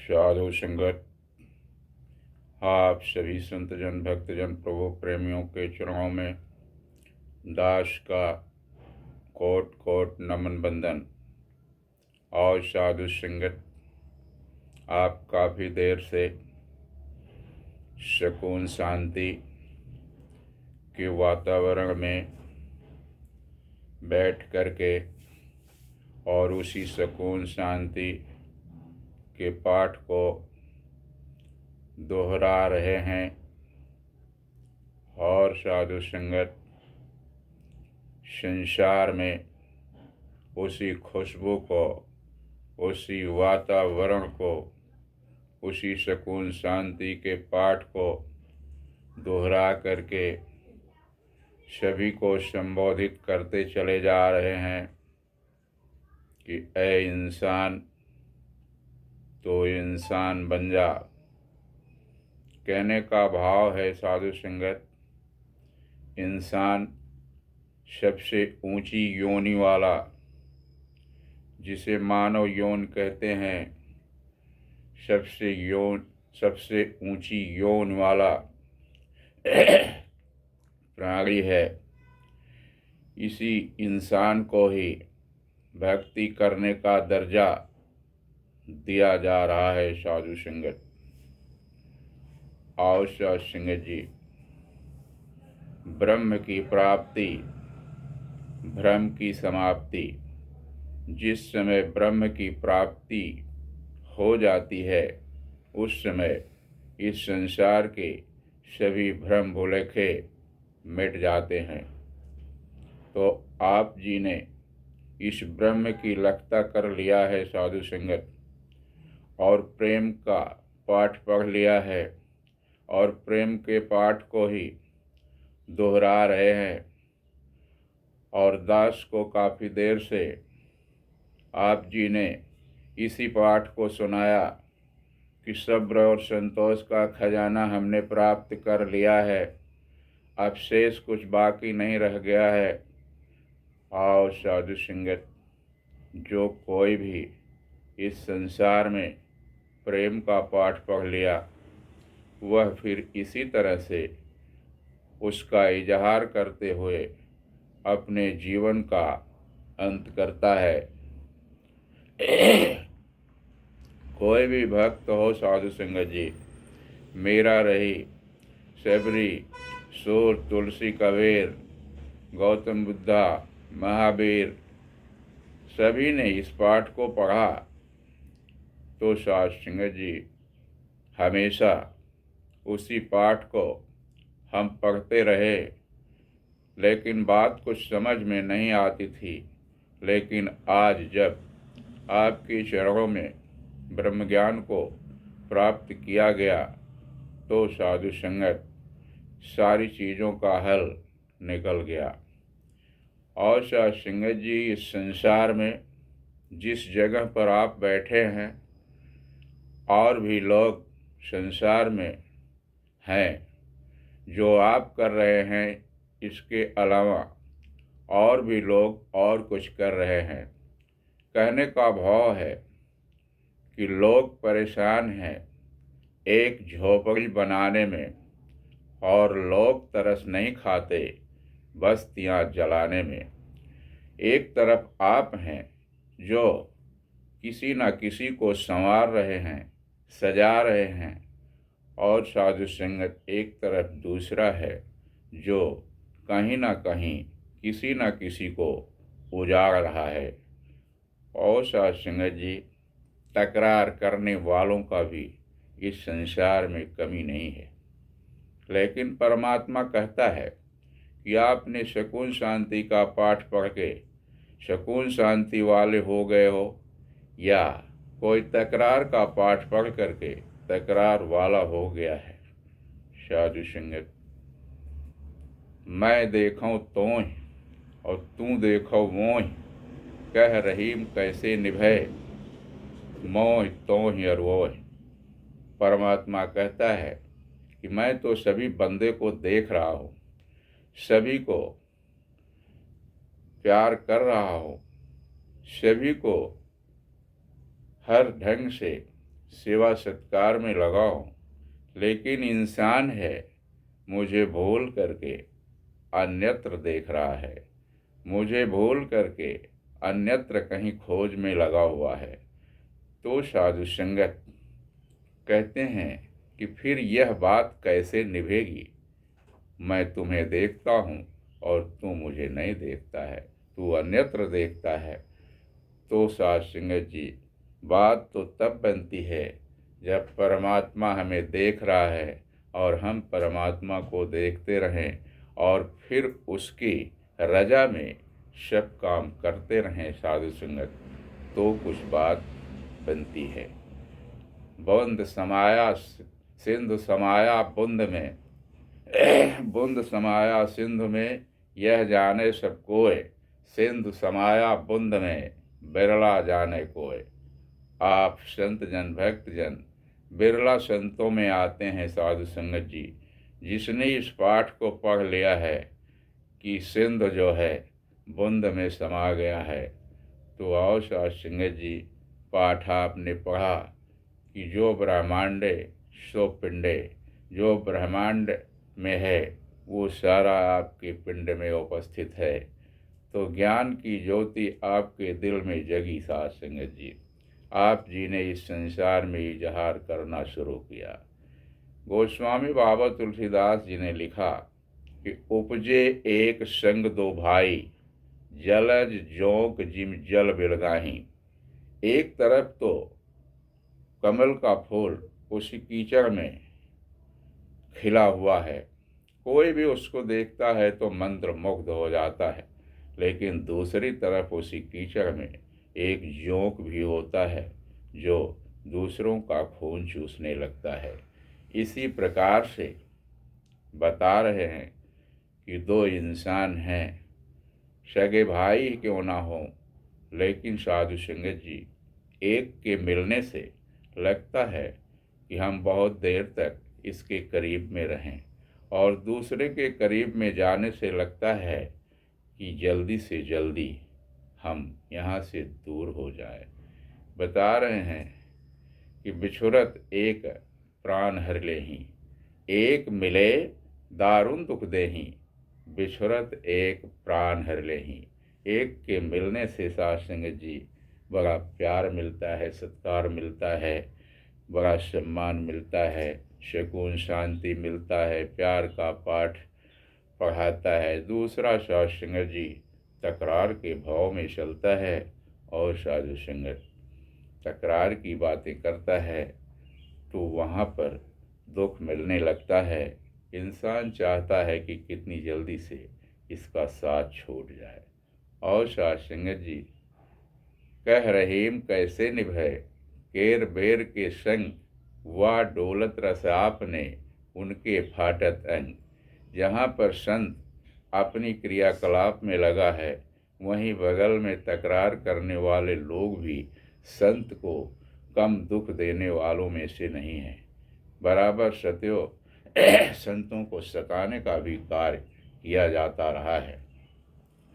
साधु संगत, आप सभी संतजन भक्तजन प्रभु प्रेमियों के चरणों में दास का कोट कोट नमन बंदन। और साधु संगत, आप काफ़ी देर से सुकून शांति के वातावरण में बैठ करके और उसी सुकून शांति के पाठ को दोहरा रहे हैं। और साधु संगत, संसार में उसी खुशबू को, उसी वातावरण को, उसी सुकून शांति के पाठ को दोहरा करके सभी को संबोधित करते चले जा रहे हैं कि ऐ इंसान, तो इंसान बन जा। कहने का भाव है साधु संगत, इंसान सबसे ऊंची योनि वाला, जिसे मानव यौन कहते हैं, सबसे ऊंची यौन वाला प्राणी है। इसी इंसान को ही भक्ति करने का दर्जा दिया जा रहा है। साधु संगत, आओ साधु संगत जी, ब्रह्म की प्राप्ति, भ्रम की समाप्ति। जिस समय ब्रह्म की प्राप्ति हो जाती है, उस समय इस संसार के सभी भ्रम भुलेखे मिट जाते हैं। तो आप जी ने इस ब्रह्म की लखता कर लिया है साधु संगत, और प्रेम का पाठ पढ़ लिया है, और प्रेम के पाठ को ही दोहरा रहे हैं। और दास को काफ़ी देर से आप जी ने इसी पाठ को सुनाया कि सब्र और संतोष का खजाना हमने प्राप्त कर लिया है, अब शेष कुछ बाकी नहीं रह गया है। आओ साधु संगत, जो कोई भी इस संसार में प्रेम का पाठ पढ़ लिया, वह फिर इसी तरह से उसका इजहार करते हुए अपने जीवन का अंत करता है। कोई भी भक्त हो साधु संगत जी, मीरा रही, शबरी, सूर, तुलसी, कबीर, गौतम बुद्धा, महावीर, सभी ने इस पाठ को पढ़ा। तो साधु संगत जी, हमेशा उसी पाठ को हम पढ़ते रहे, लेकिन बात कुछ समझ में नहीं आती थी। लेकिन आज जब आपके चरणों में ब्रह्म ज्ञान को प्राप्त किया गया, तो साधु संगत सारी चीज़ों का हल निकल गया। और साधु संगत जी, इस संसार में जिस जगह पर आप बैठे हैं, और भी लोग संसार में हैं जो आप कर रहे हैं, इसके अलावा और भी लोग और कुछ कर रहे हैं। कहने का भाव है कि लोग परेशान हैं एक झोपड़ी बनाने में, और लोग तरस नहीं खाते बस्तियां जलाने में। एक तरफ आप हैं जो किसी न किसी को संवार रहे हैं, सजा रहे हैं, और साधु संगत एक तरफ दूसरा है जो कहीं ना कहीं किसी न किसी को उजाड़ रहा है। और साधु संगत जी, तकरार करने वालों का भी इस संसार में कमी नहीं है। लेकिन परमात्मा कहता है कि आपने सुकून शांति का पाठ पढ़ के सुकून शांति वाले हो गए हो, या कोई तकरार का पाठ पढ़ करके तकरार वाला हो गया है। साधु संगत, मैं देखूं तोह और तू देखो मोह, कह रहीम कैसे निभे, मोह तोह अरवोह। परमात्मा कहता है कि मैं तो सभी बंदे को देख रहा हूँ, सभी को प्यार कर रहा हूँ, सभी को हर ढंग से सेवा सत्कार में लगाओ, लेकिन इंसान है, मुझे भूल करके अन्यत्र देख रहा है, मुझे भूल करके अन्यत्र कहीं खोज में लगा हुआ है। तो साधु संगत कहते हैं कि फिर यह बात कैसे निभेगी। मैं तुम्हें देखता हूँ और तू मुझे नहीं देखता है, तू अन्यत्र देखता है। तो साधु संगत जी, बात तो तब बनती है जब परमात्मा हमें देख रहा है और हम परमात्मा को देखते रहें और फिर उसकी रजा में सब काम करते रहें साधु संगत, तो कुछ बात बनती है। बूंद समाया सिंधु समाया बुंद में, बुंद समाया सिंधु में, यह जाने सब कोय, सिंधु समाया बुंद में, बिरला जाने कोय। आप संत जन भक्त जन बिरला संतों में आते हैं साधु संगत जी, जिसने इस पाठ को पढ़ लिया है कि सिंध जो है बुंद में समा गया है। तो आओ साधु संगत जी, पाठ आपने पढ़ा कि जो ब्रह्मांडे सो पिंडे, जो ब्रह्मांड में है वो सारा आपके पिंड में उपस्थित है। तो ज्ञान की ज्योति आपके दिल में जगी साधु संगत जी, आप जी ने इस संसार में इजहार करना शुरू किया। गोस्वामी बाबा तुलसीदास जी ने लिखा कि उपजे एक संग दो भाई, जलज जोंक जिम जल बिलगाही। एक तरफ तो कमल का फूल उसी कीचड़ में खिला हुआ है, कोई भी उसको देखता है तो मंत्र मुग्ध हो जाता है, लेकिन दूसरी तरफ उसी कीचड़ में एक जोंक भी होता है जो दूसरों का खून चूसने लगता है। इसी प्रकार से बता रहे हैं कि दो इंसान हैं, सगे भाई क्यों ना हो, लेकिन साधु संगत जी एक के मिलने से लगता है कि हम बहुत देर तक इसके करीब में रहें, और दूसरे के करीब में जाने से लगता है कि जल्दी से जल्दी हम यहाँ से दूर हो जाए। बता रहे हैं कि बिछुरत एक प्राण हर लेही, एक मिले दारुण दुख देही, बिछुरत एक प्राण हर लेही। एक के मिलने से साधु संगत जी बड़ा प्यार मिलता है, सत्कार मिलता है, बड़ा सम्मान मिलता है, सुकून शांति मिलता है, प्यार का पाठ पढ़ाता है। दूसरा साधु संगत जी तकरार के भाव में चलता है और साधु संगत तकरार की बातें करता है तो वहाँ पर दुख मिलने लगता है। इंसान चाहता है कि कितनी जल्दी से इसका साथ छूट जाए। और साधु संगत जी कह रहीम कैसे निभे, केर बेर के संग, वा डोलत रस आपने उनके फाटत अंग। जहाँ पर संत अपनी क्रियाकलाप में लगा है, वहीं बगल में तकरार करने वाले लोग भी संत को कम दुख देने वालों में से नहीं हैं। बराबर सत्यो संतों को सताने का भी कार्य किया जाता रहा है।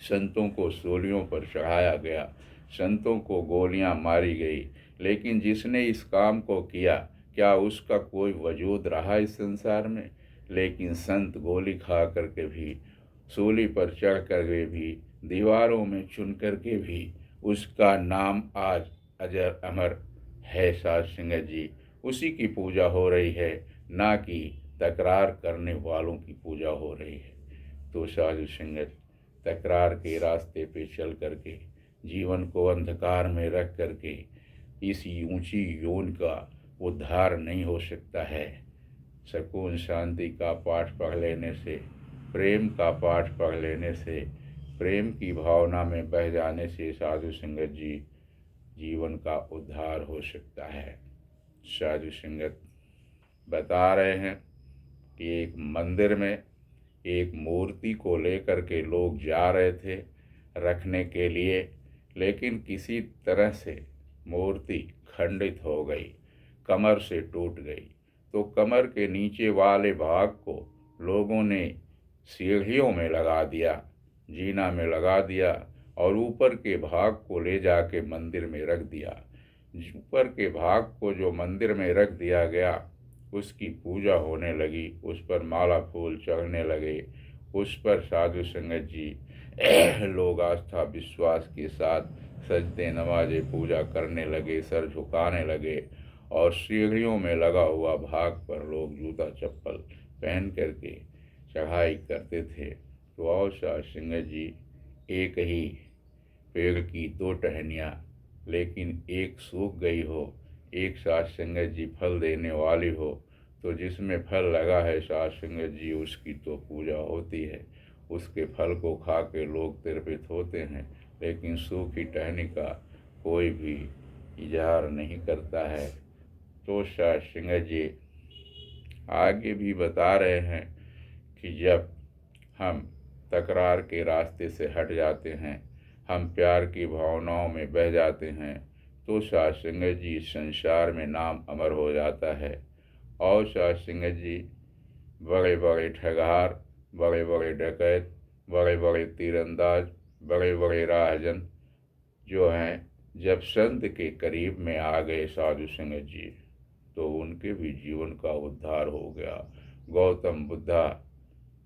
संतों को सूलियों पर चढ़ाया गया, संतों को गोलियां मारी गई, लेकिन जिसने इस काम को किया क्या उसका कोई वजूद रहा इस संसार में? लेकिन संत गोली खा करके भी, सूली पर चढ़ करके भी, दीवारों में चुन करके भी उसका नाम आज अजर अमर है। साधु संगत जी उसी की पूजा हो रही है, ना कि तकरार करने वालों की पूजा हो रही है। तो साधु संगत तकरार के रास्ते पे चल करके जीवन को अंधकार में रख करके इस ऊंची योन का उद्धार नहीं हो सकता है। सुकून शांति का पाठ पढ़ लेने से, प्रेम का पाठ पढ़ लेने से, प्रेम की भावना में बह जाने से साधु संगत जी जीवन का उद्धार हो सकता है। साधु संगत बता रहे हैं कि एक मंदिर में एक मूर्ति को लेकर के लोग जा रहे थे रखने के लिए, लेकिन किसी तरह से मूर्ति खंडित हो गई, कमर से टूट गई। तो कमर के नीचे वाले भाग को लोगों ने सीढ़ियों में लगा दिया, जीना में लगा दिया, और ऊपर के भाग को ले जाके मंदिर में रख दिया। ऊपर के भाग को जो मंदिर में रख दिया गया उसकी पूजा होने लगी, उस पर माला फूल चढ़ने लगे, उस पर साधु संगत जी लोग आस्था विश्वास के साथ सजदे नमाजे पूजा करने लगे, सर झुकाने लगे और सीढ़ियों में लगा हुआ भाग पर लोग जूता चप्पल पहन करके चढ़ाई करते थे। तो और साधु संगत जी, एक ही पेड़ की दो टहनियाँ, लेकिन एक सूख गई हो, एक साधु संगत जी फल देने वाली हो, तो जिसमें फल लगा है साधु संगत जी उसकी तो पूजा होती है, उसके फल को खा के लोग तृप्त होते हैं, लेकिन सूखी टहनी का कोई भी इजहार नहीं करता है। तो साधु संगत जी आगे भी बता रहे हैं कि जब हम तकरार के रास्ते से हट जाते हैं, हम प्यार की भावनाओं में बह जाते हैं, तो साधु संगत जी इस संसार में नाम अमर हो जाता है। और साधु संगत जी, बड़े बड़े ठगहार, बड़े बड़े डकैत, बड़े बड़े तीरंदाज, बड़े बड़े राहजन जो हैं, जब संत के करीब में आ गए साधु संगत जी, तो उनके भी जीवन का उद्धार हो गया। गौतम बुद्धा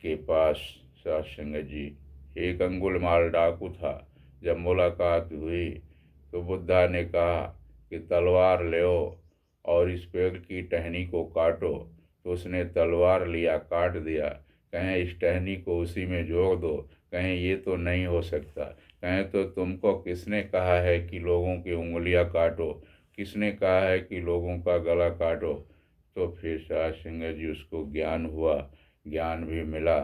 के पास साधु संगत जी एक अंगुलमाल डाकू था। जब मुलाकात हुई तो बुद्धा ने कहा कि तलवार ले और इस पेड़ की टहनी को काटो, तो उसने तलवार लिया, काट दिया। कहें इस टहनी को उसी में जोड़ दो, कहें ये तो नहीं हो सकता। कहें तो तुमको किसने कहा है कि लोगों की उंगलियां काटो, किसने कहा है कि लोगों का गला काटो। तो फिर साधु संगत जी उसको ज्ञान हुआ, ज्ञान भी मिला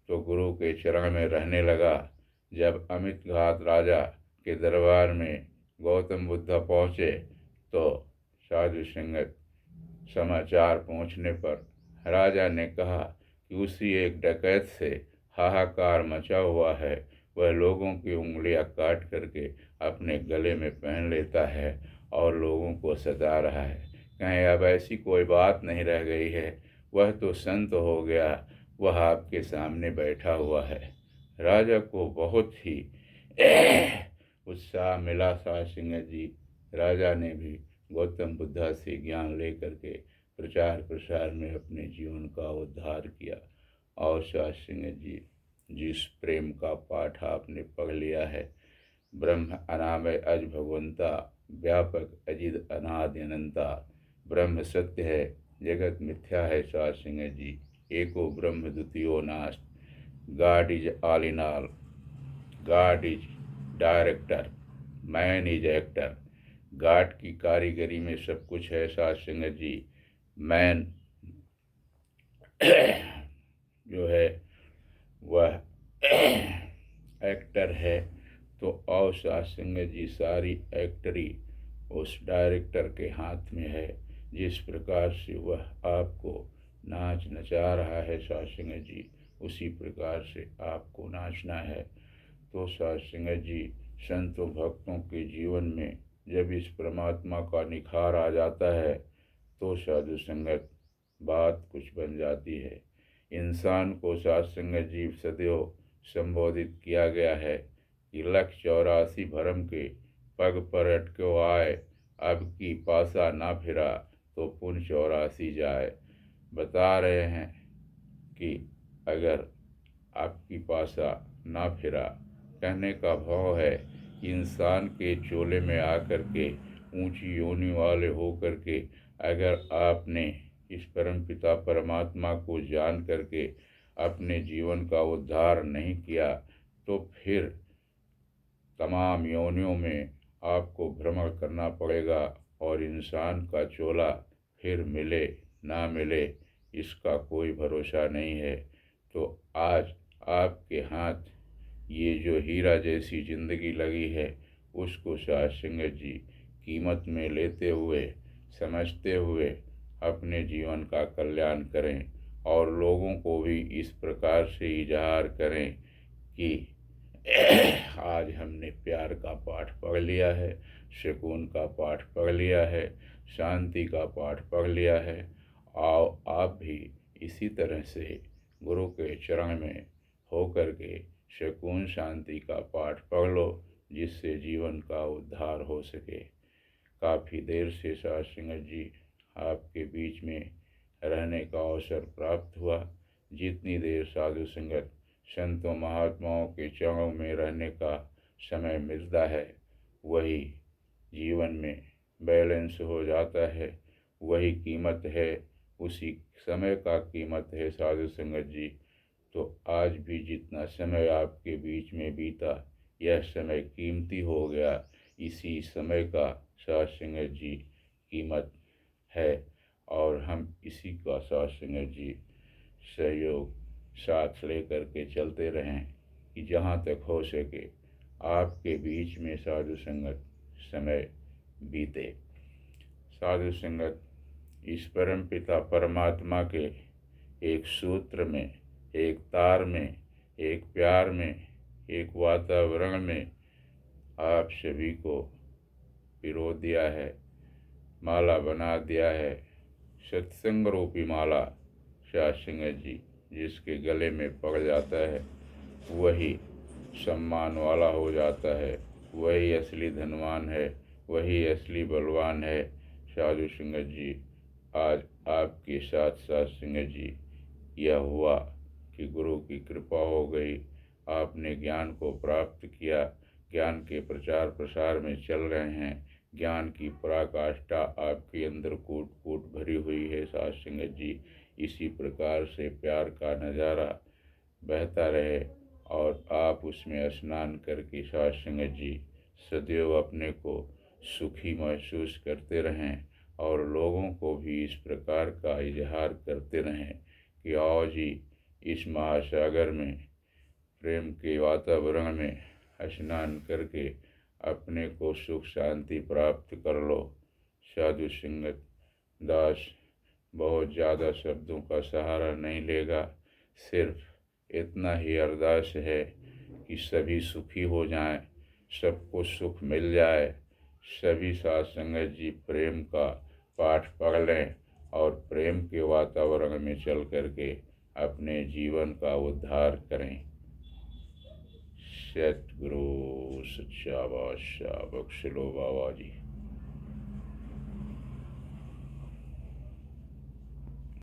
तो गुरु के चरण में रहने लगा। जब अमित घात राजा के दरबार में गौतम बुद्ध पहुँचे तो साधु संगत समाचार पहुँचने पर राजा ने कहा कि उसी एक डकैत से हाहाकार मचा हुआ है, वह लोगों की उंगलियां काट करके अपने गले में पहन लेता है और लोगों को सता रहा है। कहें अब ऐसी कोई बात नहीं रह गई है, वह तो संत हो गया, वह आपके सामने बैठा हुआ है। राजा को बहुत ही उत्साह मिला। साधु संगत जी, राजा ने भी गौतम बुद्धा से ज्ञान लेकर के प्रचार प्रसार में अपने जीवन का उद्धार किया। और साधु संगत जी, जिस प्रेम का पाठ आपने पढ़ लिया है, ब्रह्म अनामय अज भगवंता, व्यापक अजिद अनादि अनंता, ब्रह्म सत्य है, जगत मिथ्या है। साधु संगत जी, एको ब्रह्म द्वितीयो नास्त, God is all in all, God is director, man is actor. God की कारीगरी में सब कुछ है साधु संगत जी। मैन जो है वह एक्टर है। तो और साधु संगत जी, सारी एक्टरी उस डायरेक्टर के हाथ में है। जिस प्रकार से वह आपको नाच नचा रहा है साधु संगत जी, उसी प्रकार से आपको नाचना है। तो साधु संगत जी, संतों भक्तों के जीवन में जब इस परमात्मा का निखार आ जाता है तो साधु संगत बात कुछ बन जाती है। इंसान को साधु संगत जी सदैव संबोधित किया गया है कि 184 भरम के पग पर अटको आए, अब की पासा ना फिरा तो पुन 84 जाए। बता रहे हैं कि अगर आपकी पासा ना फिरा, कहने का भाव है कि इंसान के चोले में आकर के ऊंची योनि वाले होकर के अगर आपने इस परम पिता परमात्मा को जान करके अपने जीवन का उद्धार नहीं किया तो फिर तमाम योनियों में आपको भ्रमण करना पड़ेगा और इंसान का चोला फिर मिले ना मिले इसका कोई भरोसा नहीं है। तो आज आपके हाथ ये जो हीरा जैसी ज़िंदगी लगी है उसको साधु संगत जी कीमत में लेते हुए, समझते हुए अपने जीवन का कल्याण करें और लोगों को भी इस प्रकार से इजहार करें कि आज हमने प्यार का पाठ पढ़ लिया है, सुकून का पाठ पढ़ लिया है, शांति का पाठ पढ़ लिया है। आओ आप भी इसी तरह से गुरु के चरण में होकर के सुकून शांति का पाठ पढ़ लो, जिससे जीवन का उद्धार हो सके। काफ़ी देर से साध संगत जी आपके बीच में रहने का अवसर प्राप्त हुआ। जितनी देर साधु संगत संतों महात्माओं के चरणों में रहने का समय मिलता है, वही जीवन में बैलेंस हो जाता है, वही कीमत है, उसी समय का कीमत है साधु संगत जी। तो आज भी जितना समय आपके बीच में बीता, यह समय कीमती हो गया। इसी समय का साध संगत जी कीमत है और हम इसी का साध संगत जी सहयोग साथ लेकर के चलते रहें कि जहाँ तक हो सके आपके बीच में साधु संगत समय बीते। साधु संगत इस परम पिता परमात्मा के एक सूत्र में, एक तार में, एक प्यार में, एक वातावरण में आप सभी को पिरो दिया है, माला बना दिया है। सत्संग रूपी माला साध संगत जी जिसके गले में पड़ जाता है, वही सम्मान वाला हो जाता है, वही असली धनवान है, वही असली बलवान है। साधु संगत जी आज आपके साथ साध संगत जी यह हुआ कि गुरु की कृपा हो गई, आपने ज्ञान को प्राप्त किया, ज्ञान के प्रचार प्रसार में चल रहे हैं, ज्ञान की पराकाष्ठा आपके अंदर कूट कूट भरी हुई है साध संगत जी। इसी प्रकार से प्यार का नज़ारा बहता रहे और आप उसमें स्नान करके साध संगत जी सदैव अपने को सुखी महसूस करते रहें और लोगों को भी इस प्रकार का इजहार करते रहें कि आओ जी इस महासागर में प्रेम के वातावरण में स्नान करके अपने को सुख शांति प्राप्त कर लो। साधु संगत दास बहुत ज़्यादा शब्दों का सहारा नहीं लेगा, सिर्फ इतना ही अरदास है कि सभी सुखी हो जाएं, सबको सुख मिल जाए, सभी साध संगत जी प्रेम का पाठ पढ़ लें और प्रेम के वातावरण में चल करके अपने जीवन का उद्धार करें। सतगुरु सच्चा बादशाह बख्श लो बाबा जी।